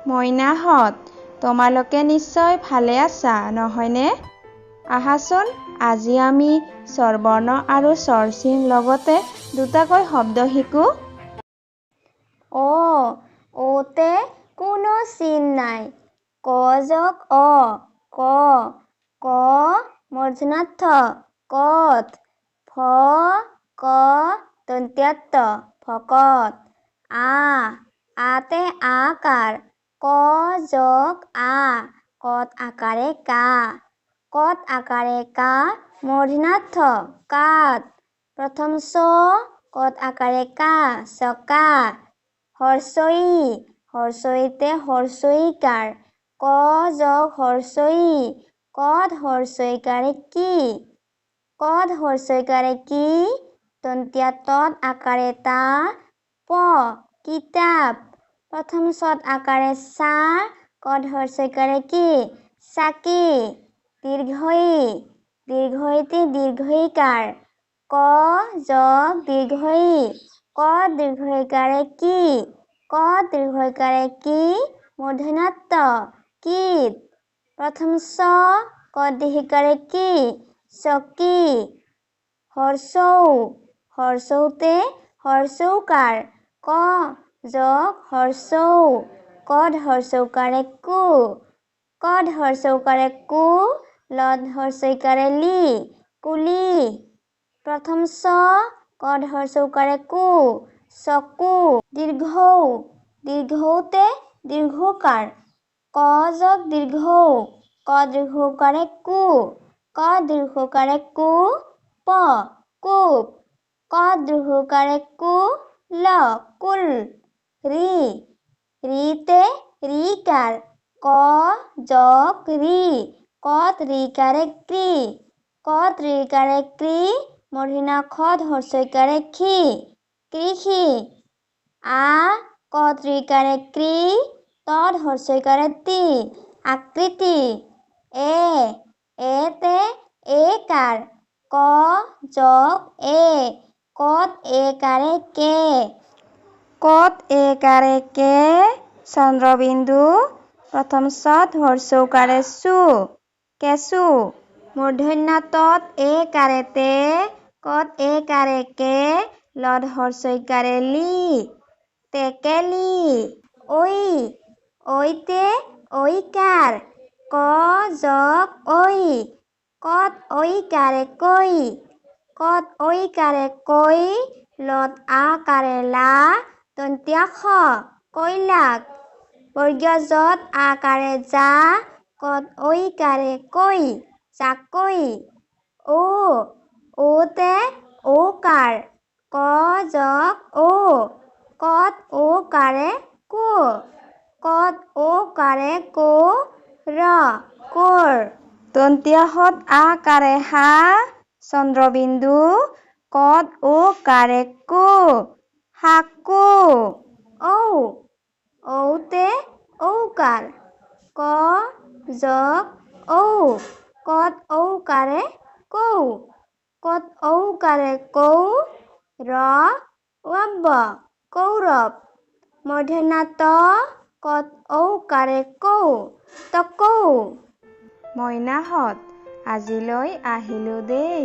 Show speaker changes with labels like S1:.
S1: মইনাহঁত, তোমালোকে নিশ্চয় ভালে আছা, নহয়নে? আহাচোন, আজি আমি স্বৰবৰ্ণ আৰু স্বৰচিন লগতে দুটাকৈ শব্দ শিকো।
S2: ওতে কোনো চিন নাই। ক যোগ অ, ক। ক মূৰ্ধন্যাৰ্থ, কত। ফ ক দন্ত্যাত্ত, ফকত। আতে আকাৰ। ক যোগ আ, কত আকাৰে কা। কত আকাৰে কা মূৰ্ধন্যাৰ্থ, কাত। প্ৰথম চ, কত আকাৰে কা, চকা। হৰ্ষই, হৰ্ষইতে হৰ্ষইকাৰ। ক যোগ হৰ্ষই, কত হৰ্ষইকাৰে কি। কত হৰ্ষইকাৰে কি, দন্ত্যাত্তত আকাৰে তা, প, কিতাপ। প্ৰথম চত আকাৰে চা, কত হৰ্ষইকাৰে কি, চাকি। দীৰ্ঘই, দীৰ্ঘইতে দীৰ্ঘইকাৰ। ক যোগ দীৰ্ঘই, কত দীৰ্ঘইকাৰে কি। কত দীৰ্ঘইকাৰে কি, মূৰ্ধন্যাত্ত, কিত। প্ৰথম চ, কত দীৰ্ঘইকাৰে কি, চকী। হৰ্ষৌ, হৰ্ষৌতে হৰ্ষৌকাৰ। ক যোগ হৰ্ষৌ, কত হৰ্ষৌকাৰে কু। কত হৰ্ষৌকাৰে কু, লত হৰ্ষইকাৰে লি, কুলি। প্ৰথম চ, কত হৰ্ষৌকাৰে কু, চকু। দীৰ্ঘৌ, দীৰ্ঘৌতে দীৰ্ঘৌকাৰ। ক যোগ দীৰ্ঘৌ, কত দীৰ্ঘৌকাৰে কু। কত দীৰ্ঘৌকাৰে কু, প, কূপ। কত দীৰ্ঘৌকাৰে কু, ল, কুল। ৰি, ৰিতে ৰিকাৰ। ক যোগ ৰি, কত ৰিকাৰে কৃ। কত ৰিকাৰে কৃ, মূৰ্ধন্যাক্ষত হৰ্ষইকাৰে খি, কৃষি। কত ৰিকাৰে কৃ, তত হৰ্ষইকাৰে তি, আকৃতি। এতে এইকাৰ। ক যোগ এ, কত এইকাৰে কে।
S1: কত এইকাৰে কে, চন্দ্ৰবিন্দু। প্ৰথম চত হৰ্ষৌকাৰে চু, কেঁচু। মূৰ্ধন্যান্তত এইকাৰে তে, কত এইকাৰে কে, লত হৰ্ষইকাৰে লি, টেকেলি। ঐ, ঐতে ঐকাৰ। ক যোগ ঐ, কত ঐকাৰে কৈ। কত ঐকাৰে কৈ, লত আকাৰে লা, দন্ত্যাক্ষ, কৈলাক। বৰ্গীয় যত আকাৰে যা, কত ঐকাৰে কৈ, জাকৈ। ওতে ঔকাৰ। ক যোগ ঔ, কত ঔকাৰে কো। কত ঔকাৰে কো, ৰ, কোৰ। দন্ত্যাহত আকাৰে হা, চন্দ্ৰবিন্দু। কত ওকাৰে কু, সাকু।
S2: ঔ, ঔতে ঔকাৰ। ক যোগ ঔ, কত ঔকাৰে কৌ। কত ঔকাৰে কৌ, ৰ, ৰব্ব, কৌৰৱ। মূৰ্ধন্যান্ত, কত ঔকাৰে কৌ, তকৌ।
S1: মইনাহঁত, আজিলৈ আহিলো দেই।